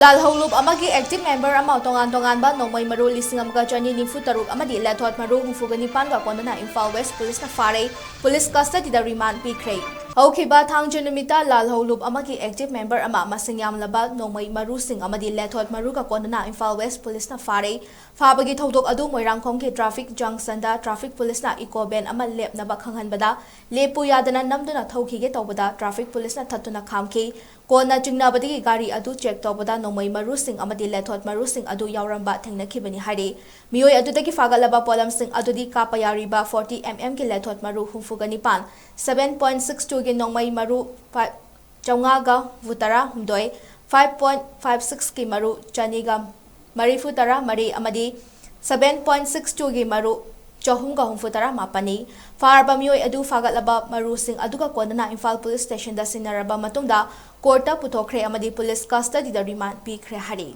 ꯂꯥꯜꯍꯧꯂꯨꯞ ꯑꯃꯒꯤ active member ꯑꯃ ꯇꯣꯉꯥꯟ-ꯇꯣꯉꯥꯟꯕ ꯅꯣꯡꯃꯩ ꯃꯔꯨ 1,194 ꯑꯃꯗꯤ ꯂꯦꯊꯣꯠ ꯃꯔꯨ 69ꯒ ꯀꯣꯟꯅꯅ ꯏꯝꯐꯥꯜ ꯋꯦꯁ ꯄꯨꯂꯤꯁꯅ ꯐꯥꯔꯦ, ꯄꯨꯂꯤꯁ ꯀꯁꯇꯗꯤꯗ ꯔꯤꯃꯥꯟꯗ ꯄꯤꯈ꯭ꯔꯦ꯫ ꯍꯧꯈꯤꯕ ꯊꯥꯡꯖ ꯅꯨꯃꯤꯠꯇ ꯂꯥꯜꯍꯧꯂꯨꯞ ꯑꯃꯒꯤ ꯑꯦꯛꯇꯤꯚ ꯃꯦꯝꯕꯔ ꯑꯃ ꯃꯁꯤꯡ ꯌꯥꯝꯂꯕ ꯅꯣꯡꯃꯩ ꯃꯔꯨꯁꯤꯡ ꯑꯃꯗꯤ ꯂꯦꯊꯣꯠ ꯃꯔꯨꯒ ꯀꯣꯟꯅꯅ ꯏꯝꯐꯥꯜ ꯋꯦꯁ ꯄꯨꯂꯤꯁꯅ ꯐꯥꯔꯦ꯫ ꯐꯥꯕꯒꯤ ꯊꯧꯗꯣꯛ ꯑꯗꯨ ꯃꯣꯏꯔꯥꯡꯈꯣꯝꯒꯤ ꯇ꯭ꯔꯥꯐꯤꯛ ꯖꯪꯁꯟꯗ ꯇ꯭ꯔꯥꯐꯤꯛ ꯄꯨꯂꯤꯁꯅ ꯏꯀꯣ ꯚꯦꯟ ꯑꯃ ꯂꯦꯞꯅꯕ ꯈꯪꯍꯟꯕꯗ ꯂꯦꯞꯄꯨ ꯌꯥꯗꯅ ꯅꯝꯗꯨꯅ ꯊꯧꯈꯤꯒꯦ ꯇꯧꯕꯗ ꯇ꯭ꯔꯥꯐꯤꯛ ꯄꯨꯂꯤꯁꯅ ꯊꯠꯇꯨꯅ ꯈꯥꯝꯈꯤ꯫ ꯀꯣꯟꯅ ꯆꯤꯡꯅꯕꯗꯒꯤ ꯒꯥꯔꯤ ꯑꯗꯨ ꯆꯦꯛ ꯇꯧꯕꯗ ꯅꯣꯡꯃꯩ ꯃꯔꯨꯁꯤꯡ ꯑꯃꯗꯤ ꯂꯦꯊꯣꯠ ꯃꯔꯨꯁꯤꯡ ꯑꯗꯨ ꯌꯥꯎꯔꯝꯕ ꯊꯦꯡꯅꯈꯤꯕꯅꯤ ꯍꯥꯏꯔꯤ꯫ ꯃꯤꯑꯣꯏ ꯑꯗꯨꯗꯒꯤ ꯐꯥꯒꯠꯂꯕ ꯄꯣꯠꯂꯝꯁꯤꯡ ꯑꯗꯨꯗꯤ ꯀꯥꯞꯄ ꯌꯥꯔꯤꯕ 40 mmꯒꯤ ꯂꯦꯊꯣꯠ ꯃꯔꯨ 69, 7.62ꯒꯤ ꯅꯣꯡꯃꯩ ꯃꯔꯨ 519, 5.56ꯒꯤ ꯃꯔꯨ 234 ꯑꯃꯗꯤ 7.62ꯒꯤ ꯃꯔꯨ 368ꯅꯤ꯫ ꯐꯥꯔꯕ ꯃꯤꯑꯣꯏ ꯑꯗꯨ ꯐꯥꯒꯠꯂꯕ ꯃꯔꯨꯁꯤꯡ ꯑꯗꯨꯒ ꯀꯣꯟꯅꯅ ꯏꯝꯐꯥꯜ ꯄꯨꯂꯤꯁ ꯁ꯭ꯇꯦꯁꯟꯗ ꯁꯤꯟꯅꯔꯕ ꯃꯇꯨꯡꯗ ꯀꯣꯔꯠꯇ ꯄꯨꯊꯣꯛꯈ꯭ꯔꯦ ꯑꯃꯗꯤ ꯄꯨꯂꯤꯁ ꯀꯁꯇꯗꯤꯗ ꯔꯤꯃꯥꯟꯗ ꯄꯤꯈ꯭ꯔꯦ ꯍꯥꯏꯔꯤ꯫